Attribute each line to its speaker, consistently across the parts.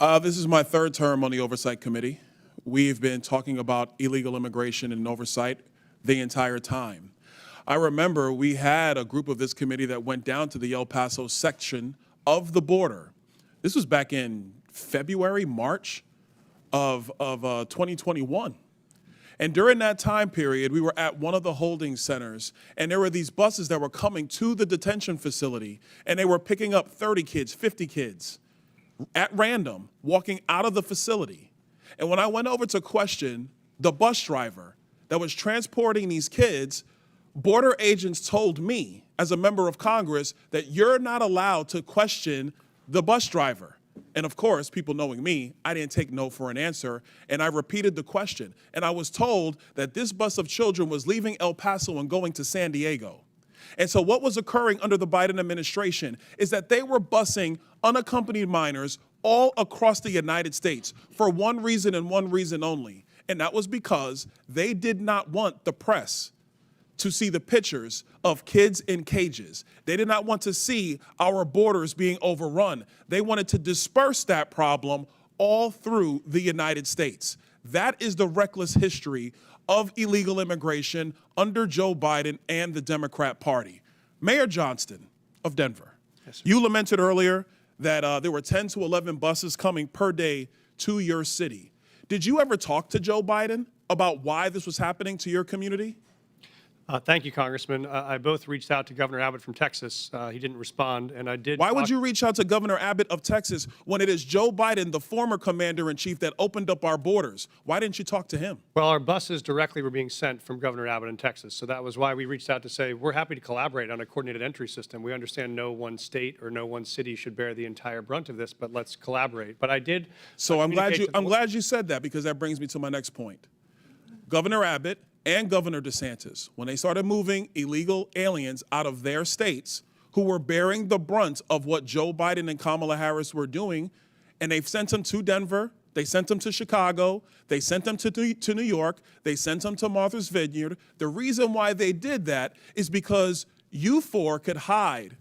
Speaker 1: This is my third term on the Oversight Committee. We've been talking about illegal immigration and oversight the entire time. I remember we had a group of this committee that went down to the El Paso section of the border. This was back in February, March of 2021. And during that time period, we were at one of the holding centers, and there were these buses that were coming to the detention facility, and they were picking up 30 kids, 50 kids at random, walking out of the facility. And when I went over to question the bus driver that was transporting these kids, border agents told me, as a member of Congress, that you're not allowed to question the bus driver. And of course, people knowing me, I didn't take no for an answer, and I repeated the question. And I was told that this bus of children was leaving El Paso and going to San Diego. And so what was occurring under the Biden administration is that they were busing unaccompanied minors all across the United States for one reason and one reason only. And that was because they did not want the press to see the pictures of kids in cages. They did not want to see our borders being overrun. They wanted to disperse that problem all through the United States. That is the reckless history of illegal immigration under Joe Biden and the Democrat Party. Mayor Johnston of Denver, yes, you lamented earlier that there were 10 to 11 buses coming per day to your city. Did you ever talk to Joe Biden about why this was happening to your community?
Speaker 2: Thank you, Congressman. I both reached out to Governor Abbott from Texas. He didn't respond, and I did.
Speaker 1: Why would you reach out to Governor Abbott of Texas when it is Joe Biden, the former commander-in-chief, that opened up our borders? Why didn't you talk to him?
Speaker 2: Well, our buses directly were being sent from Governor Abbott in Texas, so that was why we reached out to say we're happy to collaborate on a coordinated entry system. We understand no one state or no one city should bear the entire brunt of this, but let's collaborate. But I did.
Speaker 1: So I'm glad you said that, because that brings me to my next point. Governor Abbott and Governor DeSantis, when they started moving illegal aliens out of their states who were bearing the brunt of what Joe Biden and Kamala Harris were doing, and they've sent them to Denver, they sent them to Chicago, they sent them to New York, they sent them to Martha's Vineyard. The reason why they did that is because you four could hide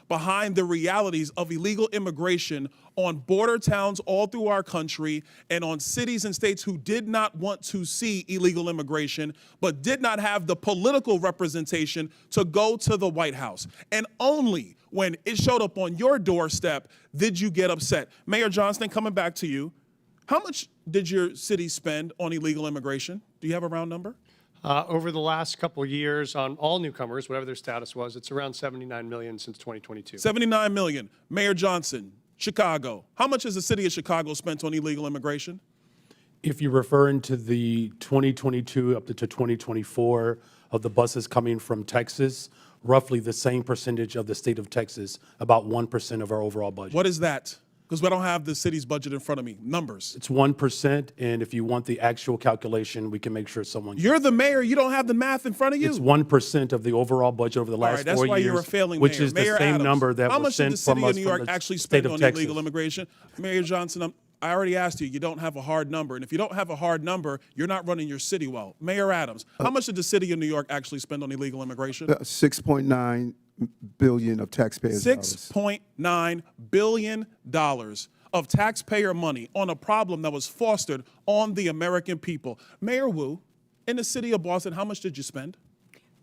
Speaker 1: behind the realities of illegal immigration on border towns all through our country and on cities and states who did not want to see illegal immigration, but did not have the political representation to go to the White House. And only when it showed up on your doorstep did you get upset. Mayor Johnston, coming back to you, how much did your city spend on illegal immigration? Do you have a round number?
Speaker 2: Over the last couple of years on all newcomers, whatever their status was, it's around $79 million since 2022.
Speaker 1: $79 million. Mayor Johnson, Chicago. How much has the city of Chicago spent on illegal immigration?
Speaker 3: If you're referring to the 2022 up to 2024 of the buses coming from Texas, roughly the same percentage of the state of Texas, about 1% of our overall budget.
Speaker 1: What is that? Because we don't have the city's budget in front of me. Numbers.
Speaker 3: It's 1%, and if you want the actual calculation, we can make sure someone.
Speaker 1: You're the mayor. You don't have the math in front of you.
Speaker 3: It's 1% of the overall budget over the last 4 years.
Speaker 1: That's why you're a failing
Speaker 3: which
Speaker 1: mayor.
Speaker 3: is the
Speaker 1: Mayor
Speaker 3: same
Speaker 1: Adams,
Speaker 3: number that
Speaker 1: how
Speaker 3: was
Speaker 1: much did
Speaker 3: sent
Speaker 1: the city
Speaker 3: from
Speaker 1: of
Speaker 3: us
Speaker 1: New
Speaker 3: from
Speaker 1: York
Speaker 3: the
Speaker 1: actually
Speaker 3: state
Speaker 1: spend
Speaker 3: of
Speaker 1: on
Speaker 3: Texas.
Speaker 1: illegal immigration? Mayor Johnson, I already asked you. You don't have a hard number, and if you don't have a hard number, you're not running your city well. Mayor Adams, how much did the city of New York actually spend on illegal immigration?
Speaker 4: $6.9 billion of taxpayers.
Speaker 1: $6.9 billion of taxpayer money on a problem that was fostered on the American people. Mayor Wu, in the city of Boston, how much did you spend?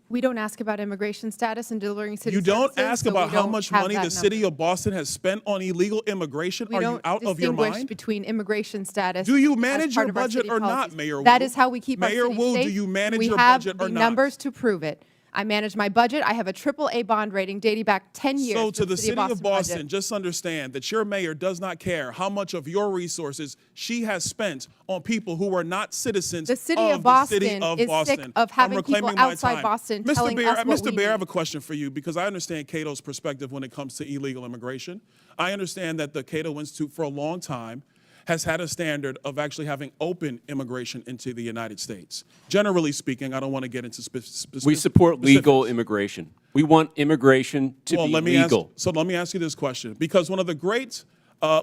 Speaker 5: We don't ask about immigration status and delivering city services.
Speaker 1: You don't ask about how much money the city of Boston has spent on illegal immigration? Are you out of your mind?
Speaker 5: We don't distinguish between immigration status.
Speaker 1: Do you manage your budget or not, Mayor Wu?
Speaker 5: That is how we keep our city safe.
Speaker 1: Mayor Wu, do you manage your
Speaker 5: budget or not?
Speaker 1: budget
Speaker 5: We have the numbers to prove it. I manage my budget. I have a AAA bond rating dating back 10 years.
Speaker 1: So to the city of Boston,
Speaker 5: budget.
Speaker 1: just understand that your mayor does not care how much of your resources she has spent on people who are not citizens
Speaker 5: the city of Boston
Speaker 1: is
Speaker 5: sick of having people outside Boston telling us what we
Speaker 1: Mr. Bear, I have a
Speaker 5: need.
Speaker 1: question for you, because I understand Cato's perspective when it comes to illegal immigration. I understand that the Cato Institute for a long time has had a standard of actually having open immigration into the United States. Generally speaking, I don't want to get into specifics.
Speaker 6: We support legal immigration. We want immigration to be legal.
Speaker 1: So let me ask you this question, because one of the great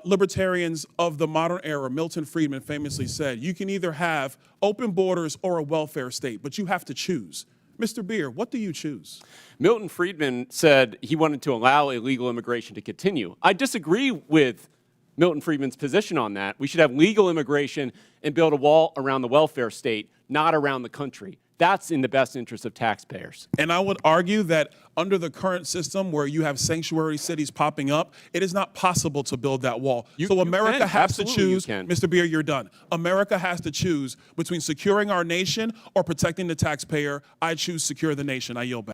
Speaker 1: libertarians of the modern era, Milton Friedman, famously said, you can either have open borders or a welfare state, but you have to choose. Mr. Beer, what do you choose?
Speaker 6: Milton Friedman said he wanted to allow illegal immigration to continue. I disagree with Milton Friedman's position on that. We should have legal immigration and build a wall around the welfare state, not around the country. That's in the best interest of taxpayers.
Speaker 1: And I would argue that under the current system where you have sanctuary cities popping up, it is not possible to build that wall. So America
Speaker 6: can.
Speaker 1: has to
Speaker 6: Absolutely you
Speaker 1: choose,
Speaker 6: can.
Speaker 1: Mr. Beer, you're done. America has to choose between securing our nation or protecting the taxpayer. I choose secure the nation. I yield back.